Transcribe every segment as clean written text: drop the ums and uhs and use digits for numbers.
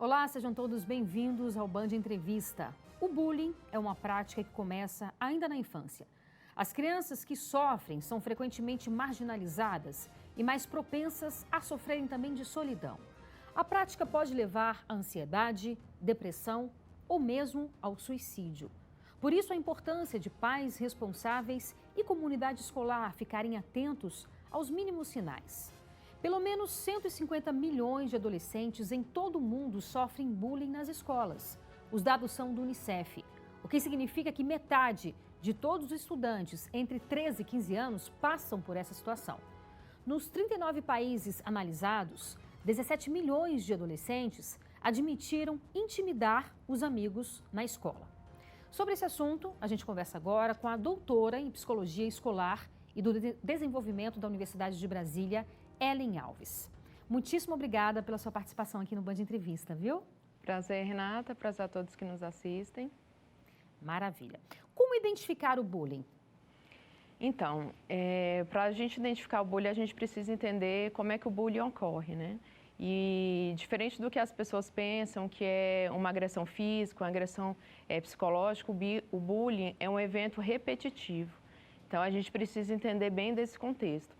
Olá, sejam todos bem-vindos ao Band Entrevista. O bullying é uma prática que começa ainda na infância. As crianças que sofrem são frequentemente marginalizadas e mais propensas a sofrerem também de solidão. A prática pode levar à ansiedade, depressão ou mesmo ao suicídio. Por isso, a importância de pais responsáveis e comunidade escolar ficarem atentos aos mínimos sinais. Pelo menos 150 milhões de adolescentes em todo o mundo sofrem bullying nas escolas. Os dados são do Unicef, o que significa que metade de todos os estudantes entre 13 e 15 anos passam por essa situação. Nos 39 países analisados, 17 milhões de adolescentes admitiram intimidar os amigos na escola. Sobre esse assunto, a gente conversa agora com a doutora em Psicologia Escolar e do Desenvolvimento da Universidade de Brasília, Ellen Alves. Muitíssimo obrigada pela sua participação aqui no Band Entrevista, viu? Prazer, Renata. Prazer a todos que nos assistem. Maravilha. Como identificar o bullying? Então, para a gente identificar o bullying, a gente precisa entender como é que o bullying ocorre, né? E diferente do que as pessoas pensam, que é uma agressão física, uma agressão psicológica, o bullying é um evento repetitivo. Então, a gente precisa entender bem desse contexto.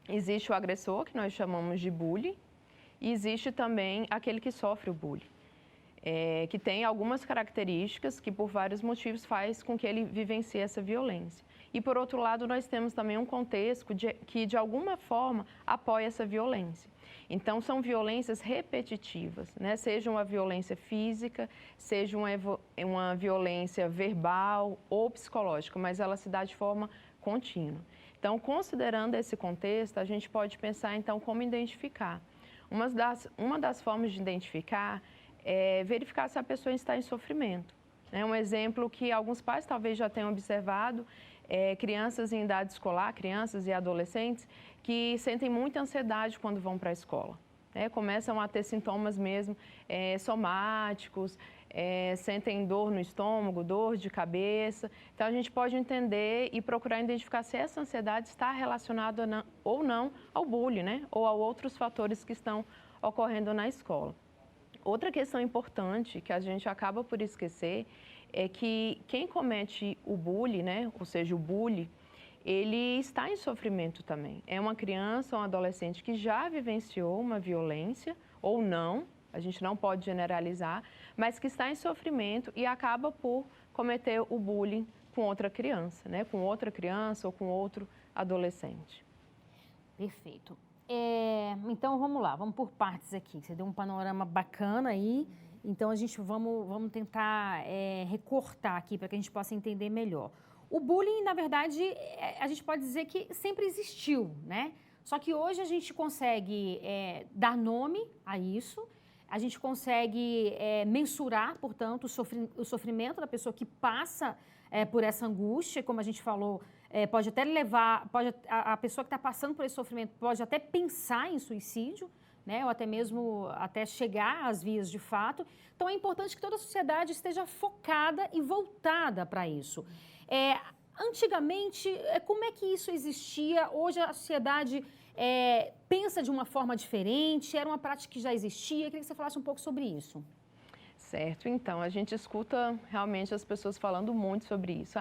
Existe o agressor, que nós chamamos de bullying, e existe também aquele que sofre o bullying, que tem algumas características que, por vários motivos, faz com que ele vivencie essa violência. E, por outro lado, nós temos também um contexto que, de alguma forma, apoia essa violência. Então, são violências repetitivas, né? Seja uma violência física, seja uma violência verbal ou psicológica, mas ela se dá de forma contínua. Então, considerando esse contexto, a gente pode pensar, então, como identificar. Uma das formas de identificar é verificar se a pessoa está em sofrimento. Um exemplo que alguns pais talvez já tenham observado é crianças em idade escolar, crianças e adolescentes, que sentem muita ansiedade quando vão para a escola. Começam a ter sintomas mesmo somáticos, sentem dor no estômago, dor de cabeça. Então, a gente pode entender e procurar identificar se essa ansiedade está relacionada ou não ao bullying, né? Ou a outros fatores que estão ocorrendo na escola. Outra questão importante que a gente acaba por esquecer é que quem comete o bullying, né? Ou seja, o bullying, ele está em sofrimento também. É uma criança ou um adolescente que já vivenciou uma violência ou não, a gente não pode generalizar, mas que está em sofrimento e acaba por cometer o bullying com outra criança, né? Com outra criança ou com outro adolescente. Perfeito. Então, vamos lá, vamos por partes aqui. Você deu um panorama bacana aí, então a gente vamos tentar recortar aqui para que a gente possa entender melhor. O bullying, na verdade, a gente pode dizer que sempre existiu, né? Só que hoje a gente consegue dar nome a isso, a gente consegue mensurar, portanto, o sofrimento da pessoa que passa por essa angústia, como a gente falou, pode até levar, a pessoa que está passando por esse sofrimento pode até pensar em suicídio, né? Ou até mesmo até chegar às vias de fato. Então, é importante que toda a sociedade esteja focada e voltada para isso. Antigamente, como é que isso existia? Hoje a sociedade pensa de uma forma diferente? Era uma prática que já existia? Eu queria que você falasse um pouco sobre isso. Certo, então, a gente escuta realmente as pessoas falando muito sobre isso.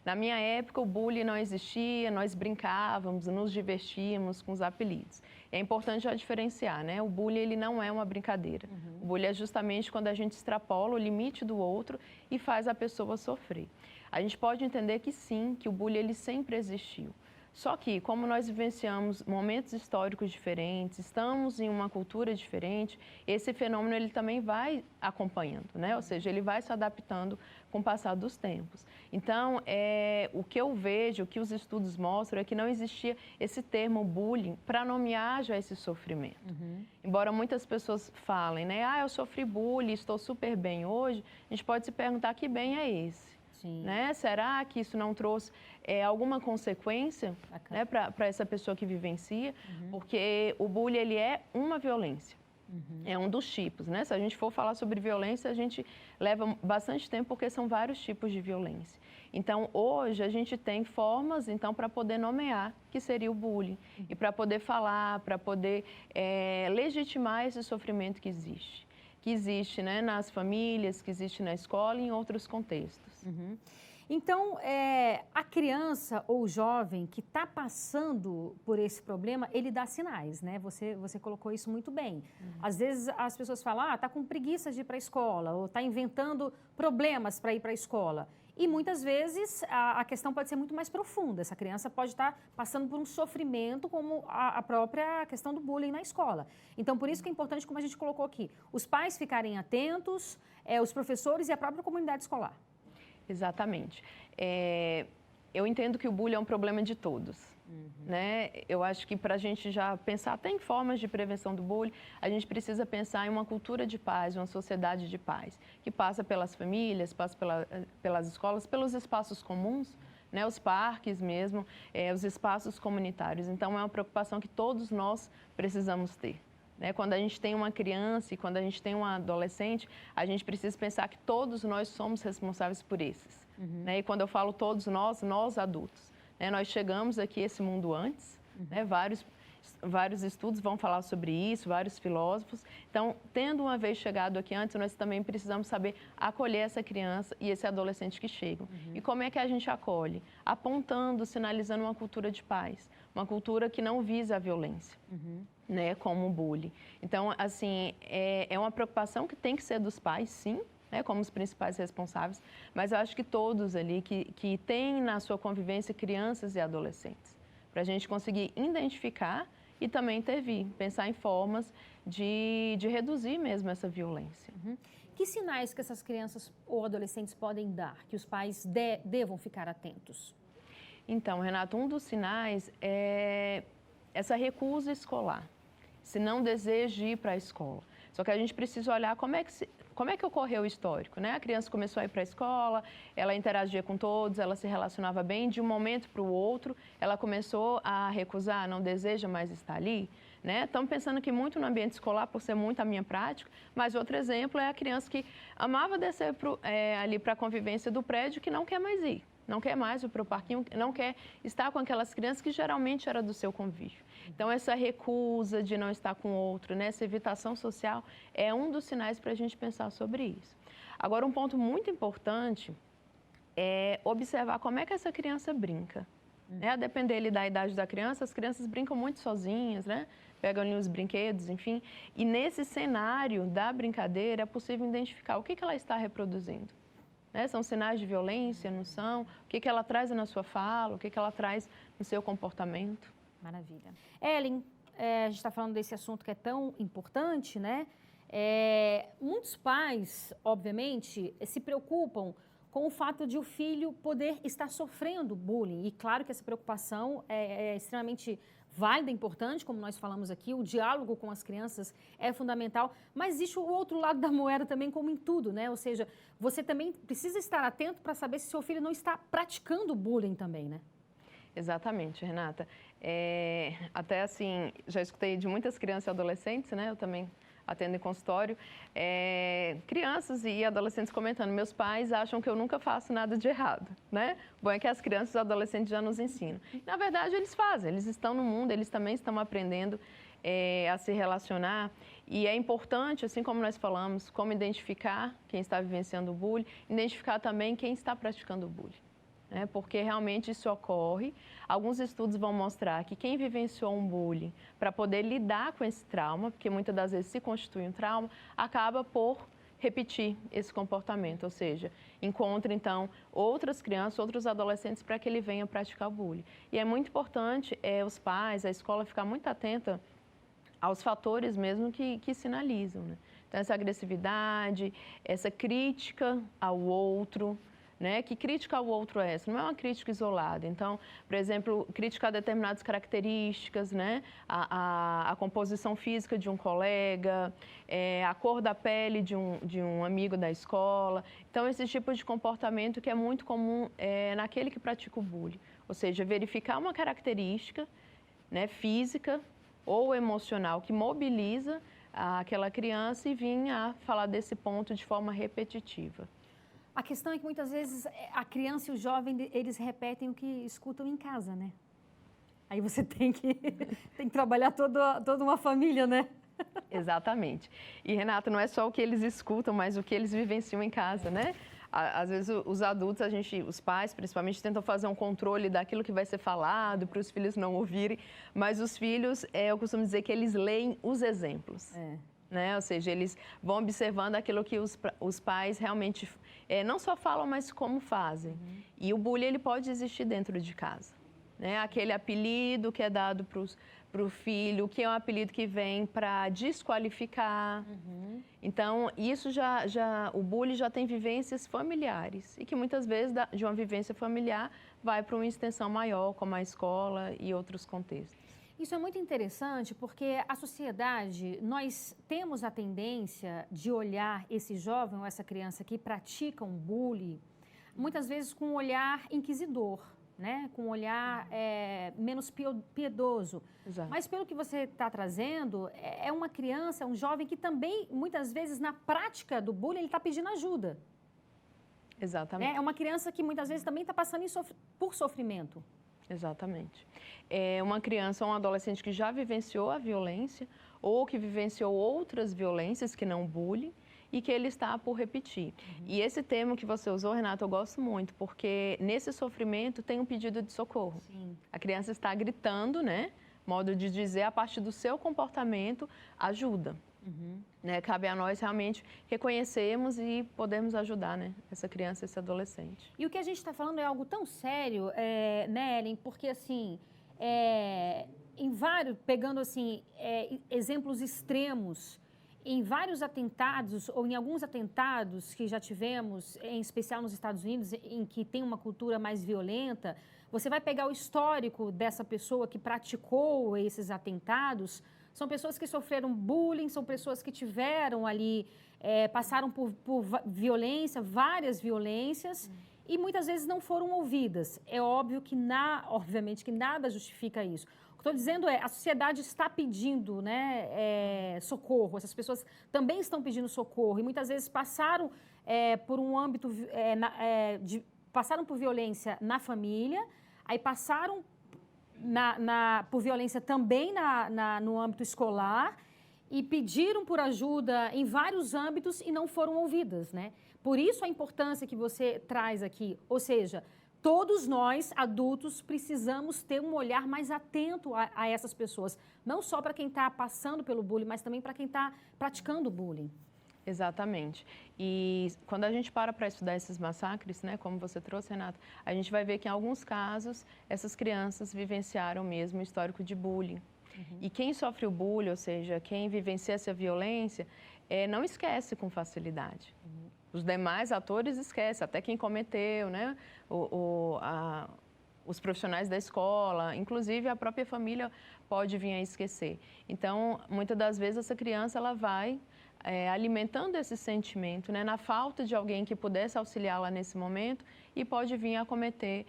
Na minha época o bullying não existia, nós brincávamos, nos divertíamos com os apelidos. É importante já diferenciar, né? O bullying, ele não é uma brincadeira. O bullying é justamente quando a gente extrapola o limite do outro e faz a pessoa sofrer. A gente pode entender que sim, que o bullying ele sempre existiu. Só que, como nós vivenciamos momentos históricos diferentes, estamos em uma cultura diferente, esse fenômeno ele também vai acompanhando, né? Ou seja, ele vai se adaptando com o passar dos tempos. Então, o que eu vejo, o que os estudos mostram é que não existia esse termo bullying para nomear já esse sofrimento. Embora muitas pessoas falem, né? Eu sofri bullying, estou super bem hoje, a gente pode se perguntar que bem é esse. Né? Será que isso não trouxe alguma consequência, né, para essa pessoa que vivencia? Porque o bullying ele é uma violência, é um dos tipos. Né? Se a gente for falar sobre violência, a gente leva bastante tempo porque são vários tipos de violência. Então, hoje a gente tem formas para poder nomear que seria o bullying e para poder falar, para poder legitimar esse sofrimento que existe. que existe, né, nas famílias, que existe na escola e em outros contextos. Uhum. Então, a criança ou o jovem que está passando por esse problema, ele dá sinais, né? Você colocou isso muito bem. Às vezes as pessoas falam, está com preguiça de ir para a escola, ou está inventando problemas para ir para a escola. E muitas vezes a questão pode ser muito mais profunda. Essa criança pode estar passando por um sofrimento, como a própria questão do bullying na escola. Então, por isso que é importante, como a gente colocou aqui, os pais ficarem atentos, os professores e a própria comunidade escolar. Exatamente. Eu entendo que o bullying é um problema de todos. Né? Eu acho que para a gente já pensar até em formas de prevenção do bullying, a gente precisa pensar em uma cultura de paz, uma sociedade de paz, que passa pelas famílias, passa pelas escolas, pelos espaços comuns, né? Os parques mesmo, os espaços comunitários. Então, é uma preocupação que todos nós precisamos ter. Né? Quando a gente tem uma criança e quando a gente tem um adolescente, a gente precisa pensar que todos nós somos responsáveis por esses. Né? E quando eu falo todos nós adultos, né? Nós chegamos aqui a esse mundo antes, né? Vários estudos vão falar sobre isso, vários filósofos. Então, tendo uma vez chegado aqui antes, nós também precisamos saber acolher essa criança e esse adolescente que chegam. E como é que a gente acolhe? Apontando, sinalizando uma cultura de paz, uma cultura que não visa a violência. Né, como o bullying. Então, assim, é uma preocupação que tem que ser dos pais, sim, né, como os principais responsáveis, mas eu acho que todos ali que têm na sua convivência crianças e adolescentes, para a gente conseguir identificar e também intervir, pensar em formas de reduzir mesmo essa violência. Que sinais que essas crianças ou adolescentes podem dar, que os pais devam ficar atentos? Então, Renato, um dos sinais é essa recusa escolar. Se não deseja ir para a escola. Só que a gente precisa olhar como é que ocorreu o histórico, né? A criança começou a ir para a escola, ela interagia com todos, ela se relacionava bem, de um momento para o outro, ela começou a recusar, não deseja mais estar ali, né? Estamos pensando aqui muito no ambiente escolar, por ser muito a minha prática, mas outro exemplo é a criança que amava descer ali para a convivência do prédio, que não quer mais ir. Não quer mais ir para o parquinho, não quer estar com aquelas crianças que geralmente era do seu convívio. Então, essa recusa de não estar com o outro, né? Essa evitação social é um dos sinais para a gente pensar sobre isso. Agora, um ponto muito importante é observar como é que essa criança brinca. Né? A depender da idade da criança, as crianças brincam muito sozinhas, né? Pegam ali os brinquedos, enfim. E nesse cenário da brincadeira, é possível identificar o que ela está reproduzindo. Né? São sinais de violência, não são? O que ela traz na sua fala, o que ela traz no seu comportamento. Maravilha. Ellen, a gente está falando desse assunto que é tão importante, né? Muitos pais, obviamente, se preocupam com o fato de o filho poder estar sofrendo bullying. E claro que essa preocupação é extremamente válida, importante, como nós falamos aqui, o diálogo com as crianças é fundamental, mas existe o outro lado da moeda também, como em tudo, né? Ou seja, você também precisa estar atento para saber se seu filho não está praticando bullying também, né? Exatamente, Renata. Até assim, já escutei de muitas crianças e adolescentes, né? Eu também atendo em consultório, crianças e adolescentes comentando, meus pais acham que eu nunca faço nada de errado, né? Bom é que as crianças e adolescentes já nos ensinam. Na verdade, eles fazem, eles estão no mundo, eles também estão aprendendo a se relacionar. E é importante, assim como nós falamos, como identificar quem está vivenciando o bullying, identificar também quem está praticando o bullying. Né? Porque realmente isso ocorre. Alguns estudos vão mostrar que quem vivenciou um bullying, para poder lidar com esse trauma, porque muitas das vezes se constitui um trauma, acaba por repetir esse comportamento, ou seja, encontra então outras crianças, outros adolescentes para que ele venha praticar o bullying. E é muito importante os pais, a escola ficar muito atenta aos fatores mesmo que sinalizam. Né? Então, essa agressividade, essa crítica ao outro, né? Que crítica ao outro é essa? Não é uma crítica isolada. Então, por exemplo, criticar determinadas características, né? A composição física de um colega, a cor da pele de um amigo da escola. Então, esse tipo de comportamento que é muito comum naquele que pratica o bullying. Ou seja, verificar uma característica, né, física ou emocional que mobiliza aquela criança e vir a falar desse ponto de forma repetitiva. A questão é que muitas vezes a criança e o jovem, eles repetem o que escutam em casa, né? Aí você tem que trabalhar toda uma família, né? Exatamente. E, Renata, não é só o que eles escutam, mas o que eles vivenciam em casa, né? Às vezes, os adultos, os pais, principalmente, tentam fazer um controle daquilo que vai ser falado para os filhos não ouvirem, mas os filhos, eu costumo dizer que eles leem os exemplos. Né? Ou seja, eles vão observando aquilo que os pais realmente não só falam, mas como fazem. E o bullying, ele pode existir dentro de casa. Né? Aquele apelido que é dado para o filho, que é um apelido que vem para desqualificar. Então, isso o bullying já tem vivências familiares e que muitas vezes de uma vivência familiar vai para uma extensão maior, como a escola e outros contextos. Isso é muito interessante porque a sociedade, nós temos a tendência de olhar esse jovem ou essa criança que pratica um bullying, muitas vezes com um olhar inquisidor, né? Com um olhar menos piedoso. Exato. Mas pelo que você está trazendo, é uma criança, um jovem que também, muitas vezes, na prática do bullying, ele está pedindo ajuda. Exatamente. É uma criança que muitas vezes também está passando por sofrimento. Exatamente. É uma criança ou um adolescente que já vivenciou a violência ou que vivenciou outras violências que não bullying e que ele está por repetir. E esse termo que você usou, Renata, eu gosto muito, porque nesse sofrimento tem um pedido de socorro. Sim. A criança está gritando, né? Modo de dizer, a partir do seu comportamento, ajuda. Né? Cabe a nós realmente reconhecermos e podermos ajudar, né? Essa criança, esse adolescente. E o que a gente está falando é algo tão sério, né, Ellen? Porque, assim, pegando, assim, exemplos extremos, em vários atentados, ou em alguns atentados que já tivemos, em especial nos Estados Unidos, em que tem uma cultura mais violenta, você vai pegar o histórico dessa pessoa que praticou esses atentados. São pessoas que sofreram bullying, são pessoas que tiveram ali, passaram por violência, várias violências, e muitas vezes não foram ouvidas. É óbvio que, obviamente, que nada justifica isso. O que estou dizendo a sociedade está pedindo, né, socorro, essas pessoas também estão pedindo socorro, e muitas vezes passaram por um âmbito, passaram por violência na família, aí passaram por violência também no âmbito escolar e pediram por ajuda em vários âmbitos e não foram ouvidas, né? Por isso a importância que você traz aqui, ou seja, todos nós, adultos, precisamos ter um olhar mais atento a essas pessoas, não só para quem está passando pelo bullying, mas também para quem está praticando o bullying. Exatamente. E quando a gente para estudar esses massacres, né, como você trouxe, Renata, a gente vai ver que em alguns casos essas crianças vivenciaram mesmo o histórico de bullying. E quem sofre o bullying, ou seja, quem vivencia essa violência, não esquece com facilidade. Os demais atores esquecem, até quem cometeu, né, os profissionais da escola, inclusive a própria família pode vir a esquecer. Então, muitas das vezes essa criança ela vai alimentando esse sentimento, né, na falta de alguém que pudesse auxiliá-la nesse momento e pode vir a cometer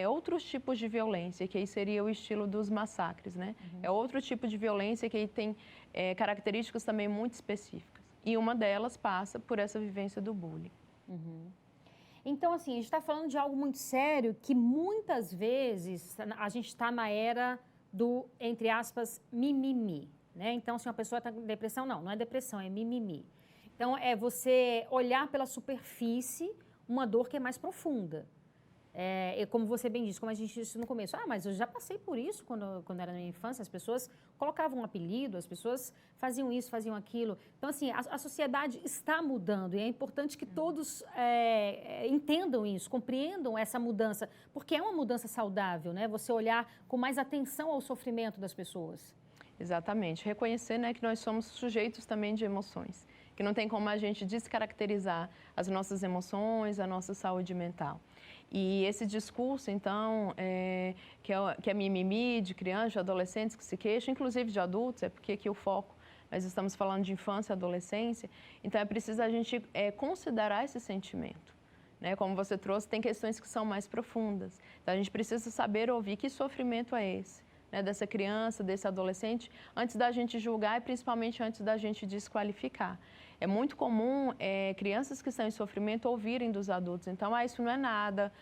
outros tipos de violência, que aí seria o estilo dos massacres, né? É outro tipo de violência que aí tem características também muito específicas. E uma delas passa por essa vivência do bullying. Então, assim, a gente está falando de algo muito sério que muitas vezes a gente está na era do, entre aspas, mimimi. Né? Então, se uma pessoa está com depressão, não é depressão, é mimimi. Então, é você olhar pela superfície uma dor que é mais profunda. Como você bem disse, como a gente disse no começo, mas eu já passei por isso quando era na minha infância, as pessoas colocavam um apelido, as pessoas faziam isso, faziam aquilo. Então, assim, a sociedade está mudando e é importante que todos entendam isso, compreendam essa mudança, porque é uma mudança saudável, né? Você olhar com mais atenção ao sofrimento das pessoas. Exatamente. Reconhecer, né, que nós somos sujeitos também de emoções, que não tem como a gente descaracterizar as nossas emoções, a nossa saúde mental. E esse discurso, então, que é mimimi de crianças, de adolescentes que se queixam, inclusive de adultos, é porque aqui o foco, nós estamos falando de infância e adolescência, então é preciso a gente considerar esse sentimento. Né? Como você trouxe, tem questões que são mais profundas. Então, a gente precisa saber ouvir que sofrimento é esse, né? Dessa criança, desse adolescente, antes da gente julgar e principalmente antes da gente desqualificar. É muito comum crianças que estão em sofrimento ouvirem dos adultos, então, isso não é nada,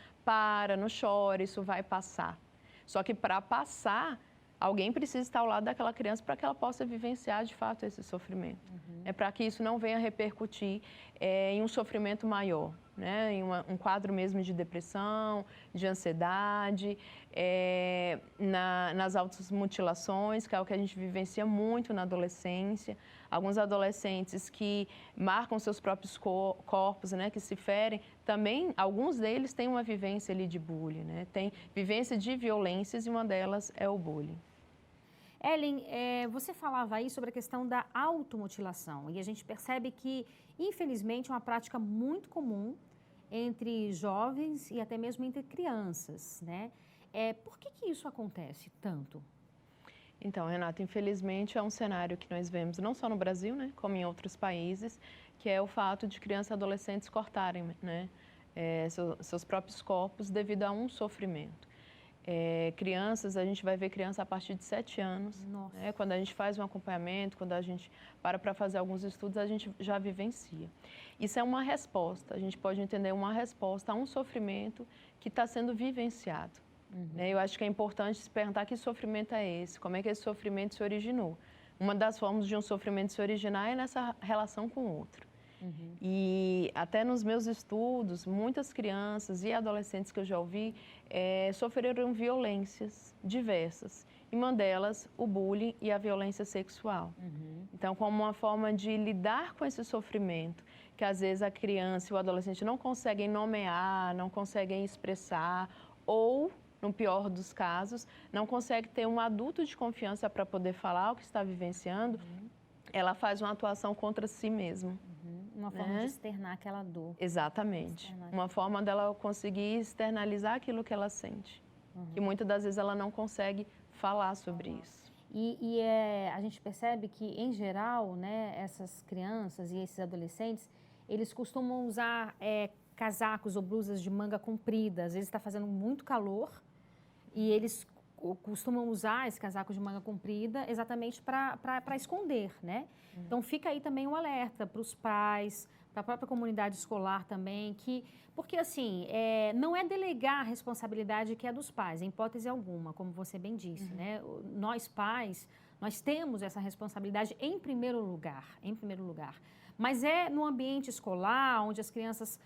não chore, isso vai passar. Só que para passar, alguém precisa estar ao lado daquela criança para que ela possa vivenciar de fato esse sofrimento. É para que isso não venha repercutir em um sofrimento maior, né? Em um quadro mesmo de depressão, de ansiedade, nas automutilações, que é o que a gente vivencia muito na adolescência. Alguns adolescentes que marcam seus próprios corpos, né, que se ferem, também, alguns deles têm uma vivência ali de bullying, né? Tem vivência de violências e uma delas é o bullying. Ellen, você falava aí sobre a questão da automutilação e a gente percebe que, infelizmente, é uma prática muito comum entre jovens e até mesmo entre crianças, né? Por que isso acontece tanto? Então, Renata, infelizmente é um cenário que nós vemos não só no Brasil, né, como em outros países, que é o fato de crianças e adolescentes cortarem, né, seus próprios corpos devido a um sofrimento. Crianças, a gente vai ver criança a partir de 7 anos, né, quando a gente faz um acompanhamento, quando a gente para fazer alguns estudos, a gente já vivencia. Isso é uma resposta, a gente pode entender uma resposta a um sofrimento que está sendo vivenciado. Eu acho que é importante se perguntar que sofrimento é esse, como é que esse sofrimento se originou. Uma das formas de um sofrimento se originar é nessa relação com o outro. E até nos meus estudos, muitas crianças e adolescentes que eu já ouvi sofreram violências diversas. E uma delas, o bullying e a violência sexual. Então, como uma forma de lidar com esse sofrimento, que às vezes a criança e o adolescente não conseguem nomear, não conseguem expressar, ou no pior dos casos, não consegue ter um adulto de confiança para poder falar o que está vivenciando, ela faz uma atuação contra si mesma. Uma forma de externar aquela dor. Exatamente. Uma forma dela conseguir externalizar aquilo que ela sente. E muitas das vezes ela não consegue falar sobre isso. A gente percebe que, em geral, né, essas crianças e esses adolescentes, eles costumam usar casacos ou blusas de manga comprida. Às vezes está fazendo muito calor e eles costumam usar esse casaco de manga comprida exatamente para esconder, né? Então fica aí também um alerta para os pais, para a própria comunidade escolar também, porque assim, não é delegar a responsabilidade que é dos pais, em hipótese alguma, como você bem disse, né? Nós pais, nós temos essa responsabilidade em primeiro lugar, Mas é no ambiente escolar, onde as crianças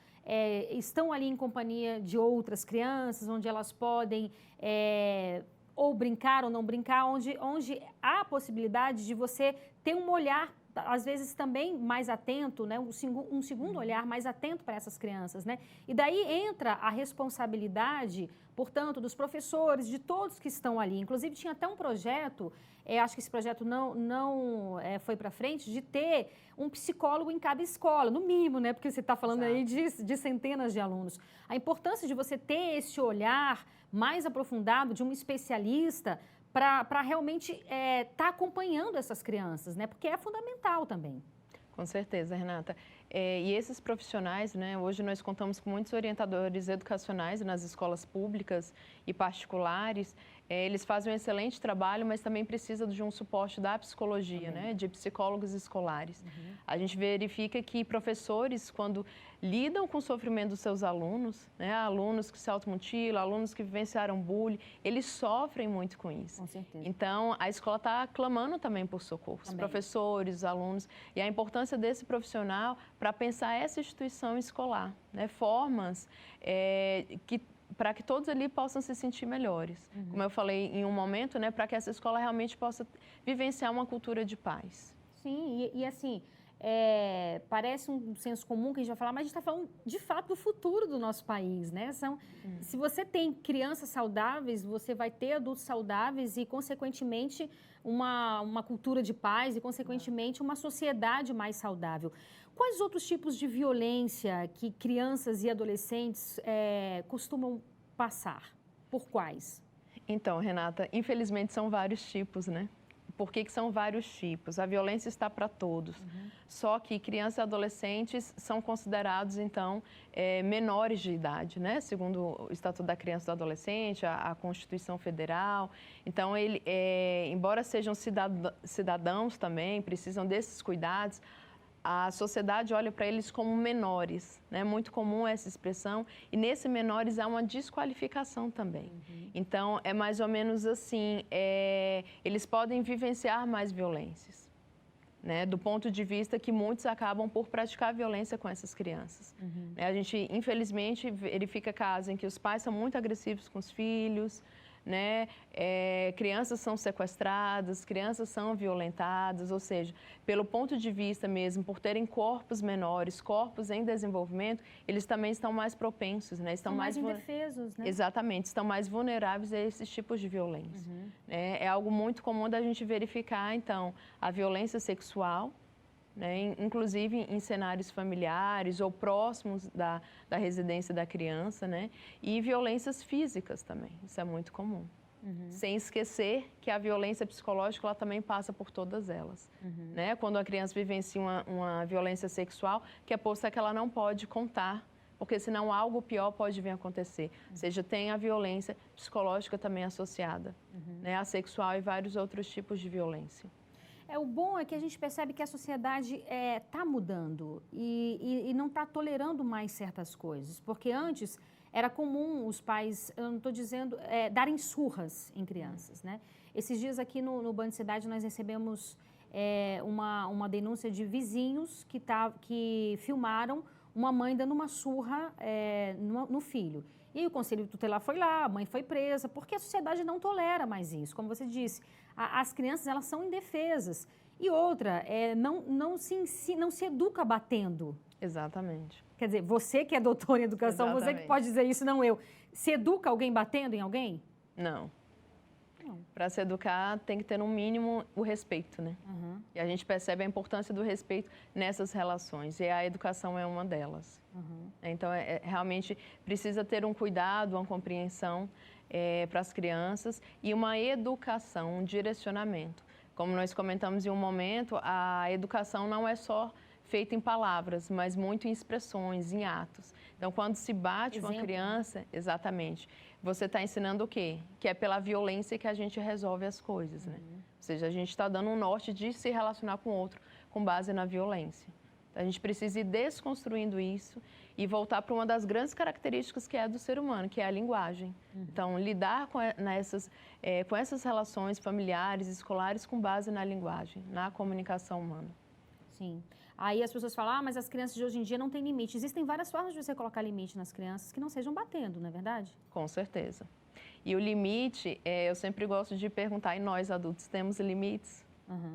estão ali em companhia de outras crianças, onde elas podem ou brincar ou não brincar, onde há a possibilidade de você ter um olhar, às vezes também mais atento, né? um segundo olhar mais atento para essas crianças, né? E daí entra a responsabilidade, portanto, dos professores, de todos que estão ali. Inclusive, tinha até um projeto, acho que esse projeto não foi para frente, de ter um psicólogo em cada escola, no mínimo, né? Porque você está falando aí de centenas de alunos. A importância de você ter esse olhar mais aprofundado de um especialista para realmente estar acompanhando essas crianças, né? Porque é fundamental também. Com certeza, Renata. E esses profissionais, né, hoje nós contamos com muitos orientadores educacionais nas escolas públicas e particulares. Eles fazem um excelente trabalho, mas também precisa de um suporte da psicologia, né, de psicólogos escolares. A gente verifica que professores, quando lidam com o sofrimento dos seus alunos, né, alunos que se automutilam, alunos que vivenciaram bullying, eles sofrem muito com isso. Com certeza. Então, a escola está clamando também por socorro, os professores, os alunos, e a importância desse profissional para pensar essa instituição escolar, né, formas para que todos ali possam se sentir melhores. Como eu falei em um momento, né, para que essa escola realmente possa vivenciar uma cultura de paz. Sim, e assim, parece um senso comum que a gente vai falar, mas a gente está falando de fato do futuro do nosso país, né? Se você tem crianças saudáveis, você vai ter adultos saudáveis e, consequentemente, uma cultura de paz e, consequentemente, uma sociedade mais saudável. Quais outros tipos de violência que crianças e adolescentes costumam passar? Por quais? Então, Renata, infelizmente são vários tipos, né? Por que são vários tipos? A violência está para todos. Só que crianças e adolescentes são considerados, então, menores de idade, né? Segundo o Estatuto da Criança e do Adolescente, a Constituição Federal. Então, embora sejam cidadãos também, precisam desses cuidados, a sociedade olha para eles como menores, né? Muito comum essa expressão, e nesse menores há uma desqualificação também. Então, é mais ou menos assim, eles podem vivenciar mais violências, né? Do ponto de vista que muitos acabam por praticar violência com essas crianças. A gente, infelizmente, verifica casos em que os pais são muito agressivos com os filhos, né? Crianças são sequestradas, crianças são violentadas, ou seja, pelo ponto de vista mesmo, por terem corpos menores, corpos em desenvolvimento, eles também estão mais propensos, né? Estão mais indefesos, né? Exatamente, estão mais vulneráveis a esses tipos de violência. É algo muito comum da gente verificar, então, a violência sexual, né, inclusive em cenários familiares ou próximos da residência da criança, né, e violências físicas também, isso é muito comum. Sem esquecer que a violência psicológica ela também passa por todas elas. Né? Quando a criança vivencia uma violência sexual, que é posta que ela não pode contar, porque senão algo pior pode vir a acontecer. Ou seja, tem a violência psicológica também associada, né, a sexual e vários outros tipos de violência. O bom é que a gente percebe que a sociedade está mudando e não está tolerando mais certas coisas. Porque antes era comum os pais, eu não estou dizendo, darem surras em crianças, né? Esses dias aqui no Band Cidade nós recebemos uma denúncia de vizinhos que filmaram uma mãe dando uma surra no filho. E o Conselho Tutelar foi lá, a mãe foi presa, porque a sociedade não tolera mais isso. Como você disse, as crianças elas são indefesas. E outra, não se educa batendo. Exatamente. Quer dizer, você que é doutora em educação, Exatamente. você que pode dizer isso, não eu. Se educa alguém batendo em alguém? Não. Para se educar, tem que ter, no mínimo, o respeito, né? E a gente percebe a importância do respeito nessas relações, e a educação é uma delas. Então, realmente precisa ter um cuidado, uma compreensão para as crianças e uma educação, um direcionamento. Como nós comentamos em um momento, a educação não é só feita em palavras, mas muito em expressões, em atos. Então, quando se bate uma criança, exatamente, você está ensinando o quê? Que é pela violência que a gente resolve as coisas, né? Ou seja, a gente está dando um norte de se relacionar com o outro com base na violência. Então, a gente precisa ir desconstruindo isso e voltar para uma das grandes características que é do ser humano, que é a linguagem. Então, lidar com essas relações familiares, escolares, com base na linguagem, na comunicação humana. Sim. Aí as pessoas falam, mas as crianças de hoje em dia não têm limite. Existem várias formas de você colocar limite nas crianças que não sejam batendo, não é verdade? Com certeza. E o limite, eu sempre gosto de perguntar, e nós adultos temos limites?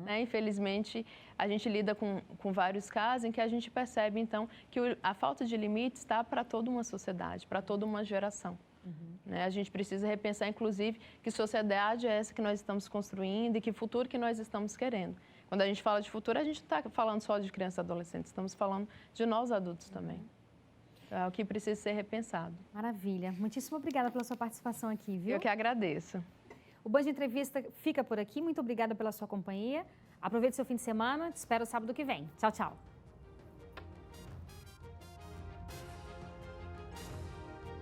Né? Infelizmente, a gente lida com vários casos em que a gente percebe, então, que a falta de limite está para toda uma sociedade, para toda uma geração. Né? A gente precisa repensar, inclusive, que sociedade é essa que nós estamos construindo e que futuro que nós estamos querendo. Quando a gente fala de futuro, a gente não está falando só de crianças e adolescentes, estamos falando de nós adultos também. É o que precisa ser repensado. Maravilha. Muitíssimo obrigada pela sua participação aqui, viu? Eu que agradeço. O Band Entrevista fica por aqui. Muito obrigada pela sua companhia. Aproveite seu fim de semana. Te espero sábado que vem. Tchau, tchau.